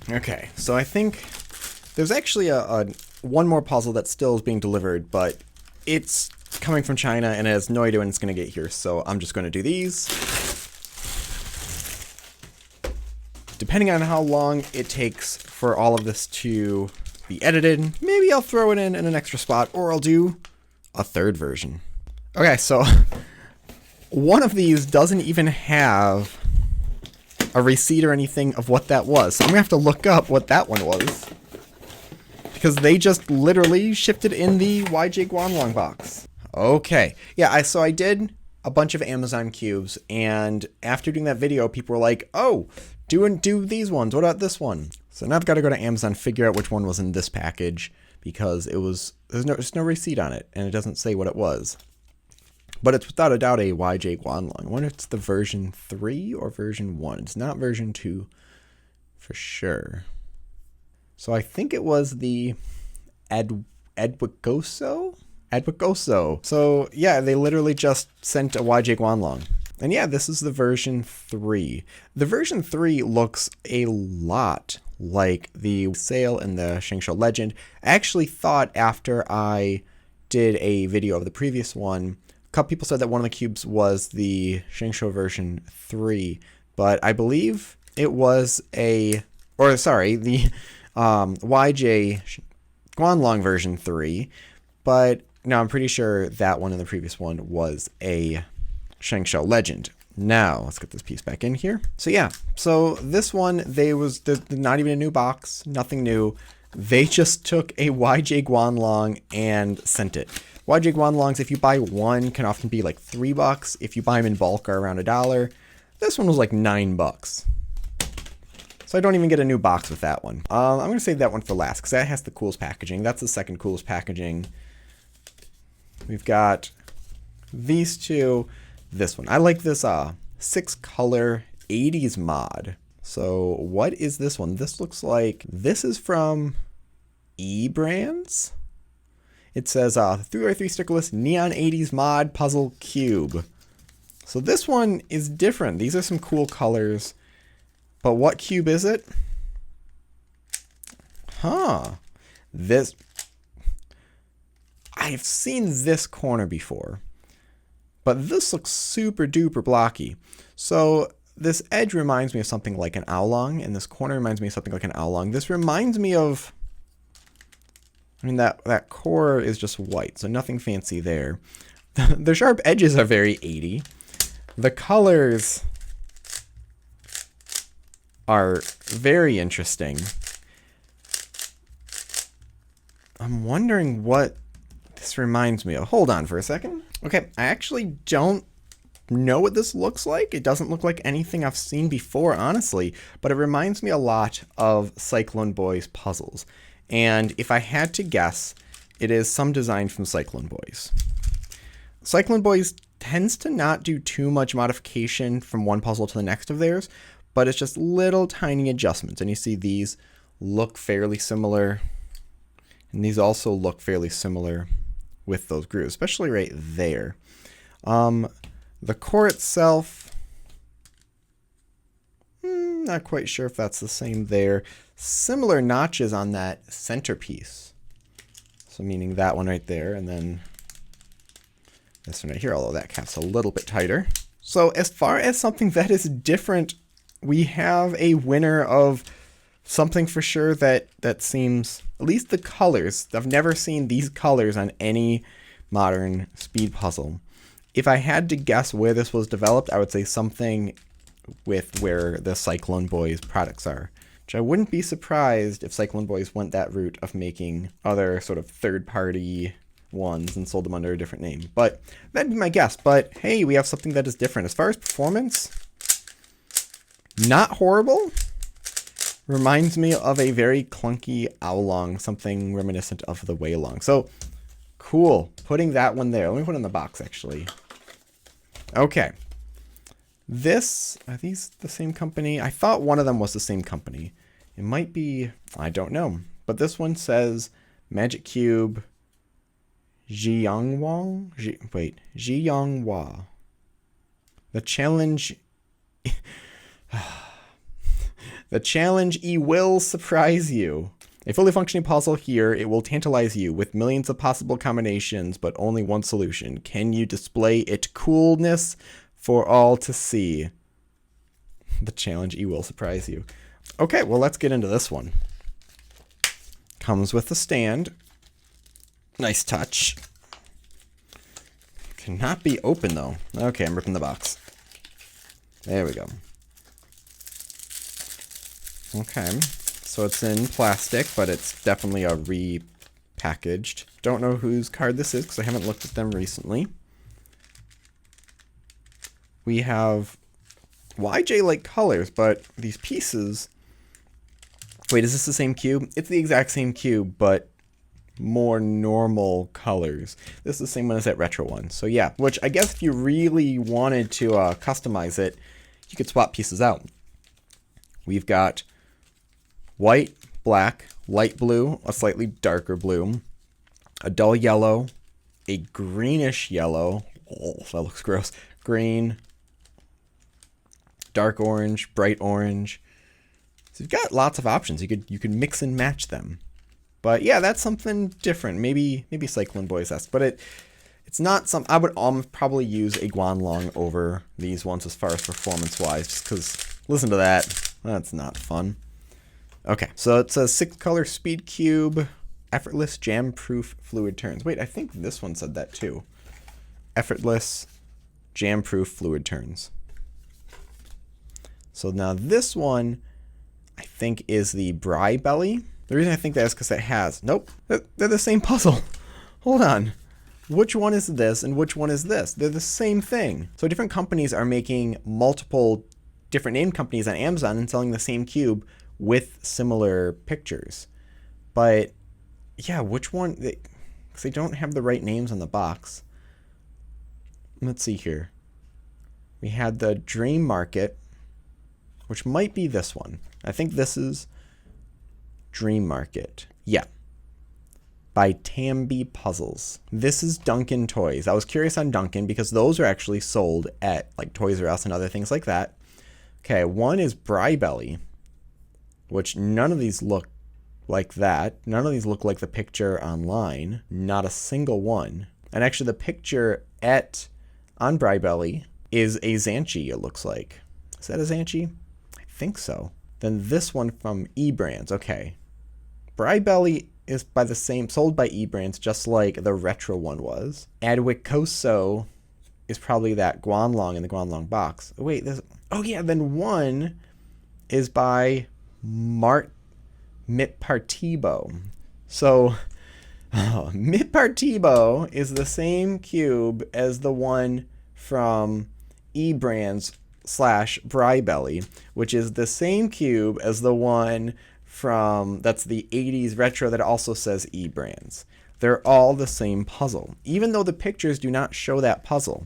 Okay, so I think there's actually a one more puzzle that still is being delivered, but it's coming from China and it has no idea when it's going to get here, so I'm just going to do these. Depending on how long it takes for all of this to be edited, maybe I'll throw it in an extra spot, or I'll do a third version. Okay, so one of these doesn't even have a receipt or anything of what that was. So I'm gonna have to look up what that one was, because they just literally shipped it in the YJ Guanlong box. Okay, yeah, so I did a bunch of Amazon cubes, and after doing that video, people were like, oh, do these ones. What about this one? So now I've got to go to Amazon, figure out which one was in this package, because there's no receipt on it, and it doesn't say what it was. But it's without a doubt a YJ Guanlong. I wonder if it's the version 3 or version 1. It's not version 2 for sure. So I think it was the Edwigoso? Edwigoso. So yeah, they literally just sent a YJ Guanlong. And yeah, this is the version 3. The version 3 looks a lot like the Sale and the Shengshou Legend. I actually thought after I did a video of the previous one, a couple people said that one of the cubes was the Shengshou version 3, but I believe it was the YJ Guanlong version 3, but no, I'm pretty sure that one in the previous one was a Shengshou Legend. Now, let's get this piece back in here. So yeah, so this one, there's not even a new box, nothing new. They just took a YJ Guanlong and sent it. YJ Guanlongs, if you buy one, can often be like $3. If you buy them in bulk, are around $1. This one was like $9. So I don't even get a new box with that one. I'm going to save that one for last, because that has the coolest packaging. That's the second coolest packaging. We've got these two. This one. I like this 6-color 80s mod. So what is this one? This looks like this is from eBrands. It says 3x3 stickerless neon 80s mod puzzle cube. So this one is different. These are some cool colors. But what cube is it? This. I've seen this corner before. But this looks super duper blocky. So this edge reminds me of something like an oolong, and this corner reminds me of something like an oolong. This reminds me of, I mean, that core is just white, so nothing fancy there. The sharp edges are very 80. The colors are very interesting. I'm wondering what this reminds me of. Hold on for a second. Okay, I actually don't know what this looks like. It doesn't look like anything I've seen before, honestly, but it reminds me a lot of Cyclone Boys puzzles. And if I had to guess, it is some design from Cyclone Boys. Cyclone Boys tends to not do too much modification from one puzzle to the next of theirs, but it's just little tiny adjustments. And you see these look fairly similar, and these also look fairly similar with those grooves, especially right there. The core itself, not quite sure if that's the same there. Similar notches on that centerpiece. So meaning that one right there, and then this one right here, although that cap's a little bit tighter. So as far as something that is different, we have a winner of something for sure that seems, at least the colors, I've never seen these colors on any modern speed puzzle. If I had to guess where this was developed, I would say something with where the Cyclone Boys products are. Which I wouldn't be surprised if Cyclone Boys went that route of making other sort of third-party ones and sold them under a different name. But that'd be my guess. But hey, we have something that is different. As far as performance, not horrible. Reminds me of a very clunky oolong, something reminiscent of the Weilong. So, cool. Putting that one there. Let me put it in the box, actually. Okay. Are these the same company? I thought one of them was the same company. It might be, I don't know. But this one says Magic Cube Zhiyonghua. The challenge... The challenge will surprise you. A fully functioning puzzle here, it will tantalize you with millions of possible combinations, but only one solution. Can you display its coolness for all to see? The challenge will surprise you. Okay, well, let's get into this one. Comes with a stand. Nice touch. Cannot be open, though. Okay, I'm ripping the box. There we go. Okay, so it's in plastic, but it's definitely a repackaged. Don't know whose card this is because I haven't looked at them recently. We have YJ-like colors, but these pieces... Wait, is this the same cube? It's the exact same cube, but more normal colors. This is the same one as that retro one. So yeah, which I guess if you really wanted to customize it, you could swap pieces out. We've got white, black, light blue, a slightly darker blue, a dull yellow, a greenish yellow. Oh, that looks gross. Green, dark orange, bright orange. So you've got lots of options. You could mix and match them. But yeah, that's something different. Maybe Cyclone Boys-esque, but it's not some. I would probably use a Guanlong over these ones as far as performance-wise, just because listen to that. That's not fun. Okay, so it's a 6-color speed cube, effortless jam-proof fluid turns. Wait, I think this one said that too. Effortless jam-proof fluid turns. So now this one, I think, is the Bry Belly. The reason I think that is because it has... Nope, they're the same puzzle. Hold on. Which one is this and which one is this? They're the same thing. So different companies are making multiple different name companies on Amazon and selling the same cube with similar pictures. But yeah, which one? Because they don't have the right names on the box. Let's see here. We had the Dream Market, which might be this one. I think this is Dream Market. Yeah. By Tambi Puzzles. This is Duncan Toys. I was curious on Duncan because those are actually sold at like Toys R Us and other things like that. Okay, one is Bry Belly, which none of these look like that. None of these look like the picture online. Not a single one. And actually the picture on Bry Belly is a Zanchi, it looks like. Is that a Zanchi? I think so. Then this one from eBrands. Okay. Bry Belly is sold by eBrands, just like the retro one was. Adwicoso is probably that Guanlong in the Guanlong box. Oh, wait, oh yeah, then one is by Mitpartibo. So Mitpartibo is the same cube as the one from eBrands / Bry Belly, which is the same cube as the one that's the 80s retro that also says eBrands. They're all the same puzzle. Even though the pictures do not show that puzzle,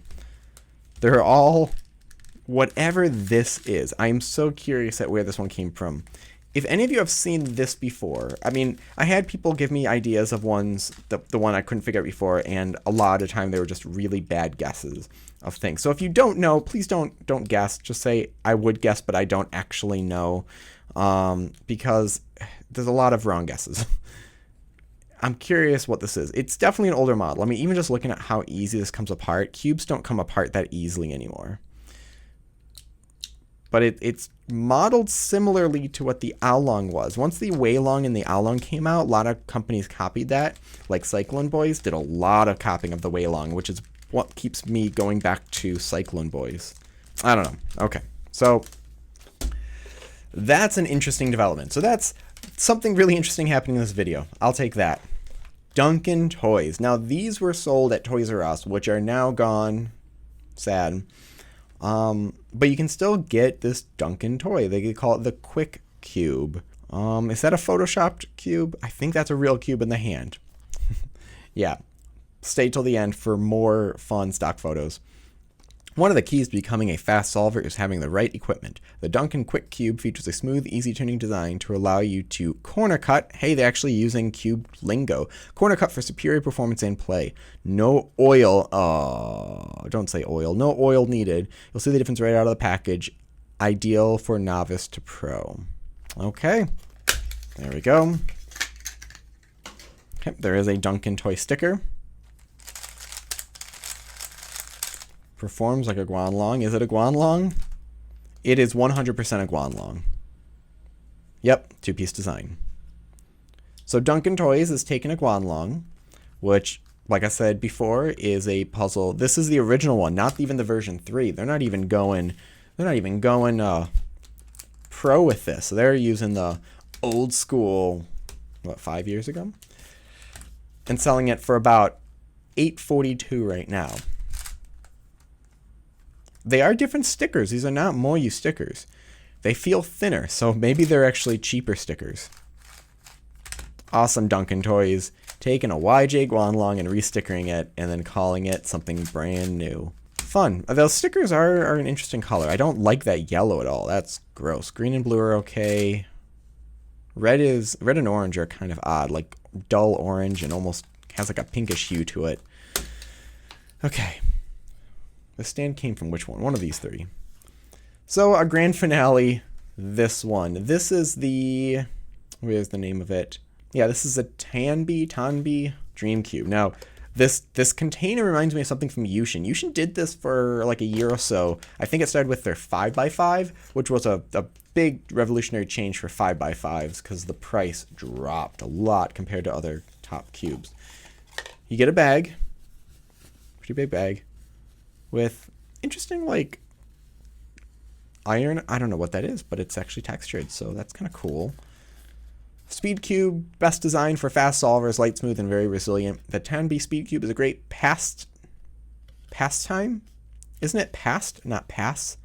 they're all whatever this is. I'm so curious at where this one came from. If any of you have seen this before, I mean, I had people give me ideas of ones, the one I couldn't figure out before, and a lot of the time they were just really bad guesses of things. So if you don't know, please don't guess. Just say, I would guess, but I don't actually know, because there's a lot of wrong guesses. I'm curious what this is. It's definitely an older model. I mean, even just looking at how easy this comes apart, cubes don't come apart that easily anymore. But it's modeled similarly to what the Oolong was. Once the Weilong and the Oolong came out, a lot of companies copied that. Like Cyclone Boys did a lot of copying of the Weilong, which is what keeps me going back to Cyclone Boys. I don't know. Okay, so that's an interesting development. So that's something really interesting happening in this video. I'll take that. Duncan Toys. Now, these were sold at Toys R Us, which are now gone. Sad. But you can still get this Duncan toy. They could call it the Quick Cube. Is that a photoshopped cube? I think that's a real cube in the hand. Yeah. Stay till the end for more fun stock photos. One of the keys to becoming a fast solver is having the right equipment. The Duncan Quick Cube features a smooth, easy-turning design to allow you to corner cut. Hey, they're actually using cube lingo. Corner cut for superior performance and play. No oil. Don't say oil. No oil needed. You'll see the difference right out of the package. Ideal for novice to pro. Okay, there we go. Okay, there is a Duncan Toy sticker. Performs like a Guanlong. Is it a Guanlong? It is 100% a Guanlong. Yep, two-piece design. So Duncan Toys is taking a Guanlong, which, like I said before, is a puzzle. This is the original one, not even the version 3. They're not even going pro with this. They're using the old school, what, 5 years ago? And selling it for about $8.42 right now. They are different stickers. These are not Moyu stickers. They feel thinner, so maybe they're actually cheaper stickers. Awesome Duncan Toys, taking a YJ Guanlong and restickering it, and then calling it something brand new. Fun. Those stickers are an interesting color. I don't like that yellow at all. That's gross. Green and blue are okay. Red and orange are kind of odd, like dull orange and almost has like a pinkish hue to it. Okay. The stand came from which one? One of these three. So our grand finale, this one. This is the, where's the name of it? Yeah, this is a Tanbi Dream Cube. Now, this container reminds me of something from Yushin. Yushin did this for like a year or so. I think it started with their 5x5, which was a big revolutionary change for 5x5s because the price dropped a lot compared to other top cubes. You get a bag, pretty big bag, with interesting, like, iron. I don't know what that is, but it's actually textured, so that's kind of cool. Speed Cube, best design for fast solvers, light, smooth, and very resilient. The 10B Speed Cube is a great pastime? Isn't it past, not pass?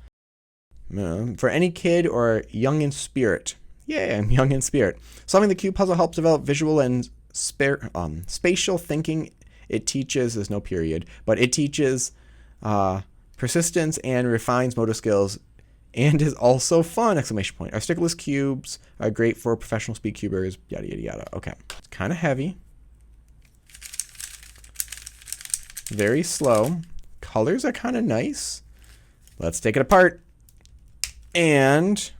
For any kid or young in spirit. Yeah, I'm young in spirit. Solving the cube puzzle helps develop visual and spatial thinking. It teaches, there's no period, but it teaches persistence and refines motor skills and is also fun! Exclamation point. Our stickless cubes are great for professional speed cubers, yada, yada, yada. Okay. It's kind of heavy. Very slow. Colors are kind of nice. Let's take it apart. And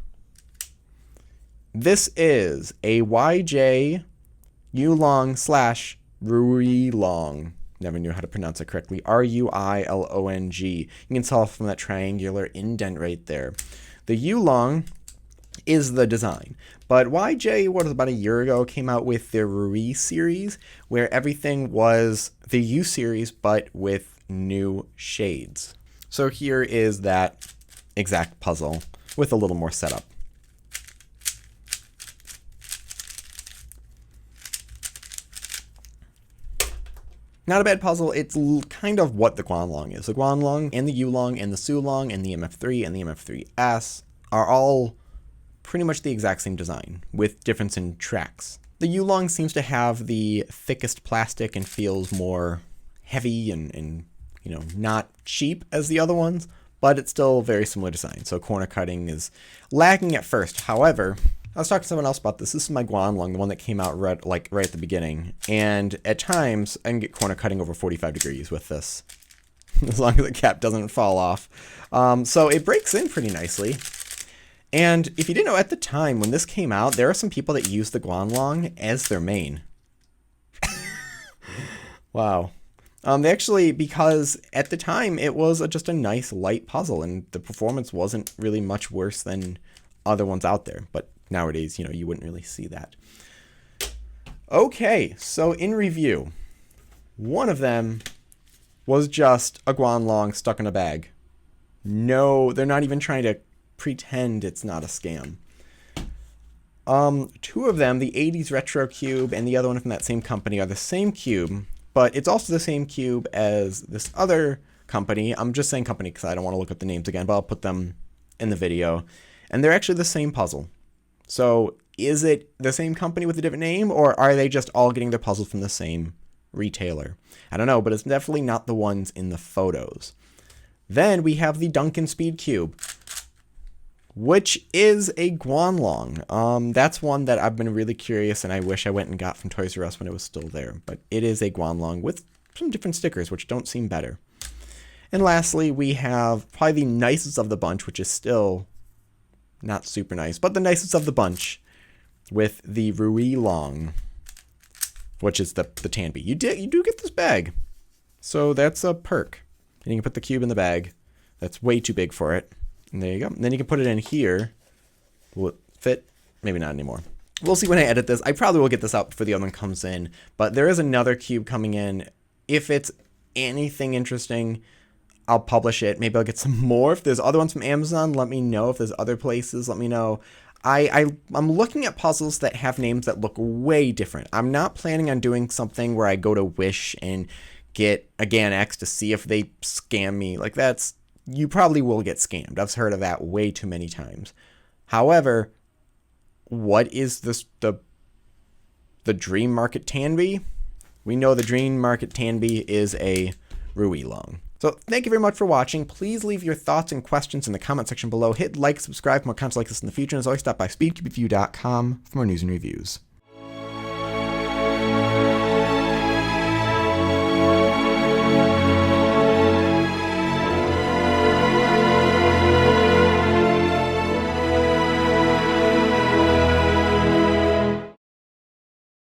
this is a YJ Yulong / Ruilong. Never knew how to pronounce it correctly. Ruilong. You can tell from that triangular indent right there. The Yulong is the design. But YJ, what was about a year ago, came out with the Rui series, where everything was the U series, but with new shades. So here is that exact puzzle with a little more setup. Not a bad puzzle. It's kind of what the Guanlong is. The Guanlong and the Yulong and the Sulong and the MF3 and the MF3S are all pretty much the exact same design with difference in tracks. The Yulong seems to have the thickest plastic and feels more heavy and you know, not cheap as the other ones, but it's still very similar design. So corner cutting is lacking at first. However, I was talking to someone else about this. This is my Guanlong, the one that came out right at the beginning. And at times, I can get corner cutting over 45 degrees with this, as long as the cap doesn't fall off. So it breaks in pretty nicely. And if you didn't know, at the time when this came out, there are some people that use the Guanlong as their main. Wow. They actually, because at the time it was just a nice light puzzle, and the performance wasn't really much worse than other ones out there. But nowadays, you know, you wouldn't really see that. Okay, so in review, one of them was just a Guanlong stuck in a bag. No, they're not even trying to pretend it's not a scam. Two of them, the 80s Retro Cube and the other one from that same company, are the same cube, but it's also the same cube as this other company. I'm just saying company because I don't want to look up the names again, but I'll put them in the video. And they're actually the same puzzle. So is it the same company with a different name, or are they just all getting their puzzles from the same retailer? I don't know, but it's definitely not the ones in the photos. Then we have the Duncan Speed Cube, which is a Guanlong. That's one that I've been really curious, and I wish I went and got from Toys R Us when it was still there. But it is a Guanlong with some different stickers, which don't seem better. And lastly, we have probably the nicest of the bunch, which is still not super nice, but the nicest of the bunch with the Rui Long, which is the Tanby. You do get this bag, so that's a perk. And you can put the cube in the bag. That's way too big for it. And there you go. And then you can put it in here. Will it fit? Maybe not anymore. We'll see when I edit this. I probably will get this out before the other one comes in, but there is another cube coming in. If it's anything interesting, I'll publish it. Maybe I'll get some more. If there's other ones from Amazon, let me know. If there's other places, let me know. I'm looking at puzzles that have names that look way different. I'm not planning on doing something where I go to Wish and get a GAN-X to see if they scam me. Like, you probably will get scammed. I've heard of that way too many times. However, what is the Dream Market Tanby? We know the Dream Market Tanby is a Rui Long. So thank you very much for watching. Please leave your thoughts and questions in the comment section below. Hit like, subscribe for more content like this in the future. And as always, stop by speedcubeview.com for more news and reviews.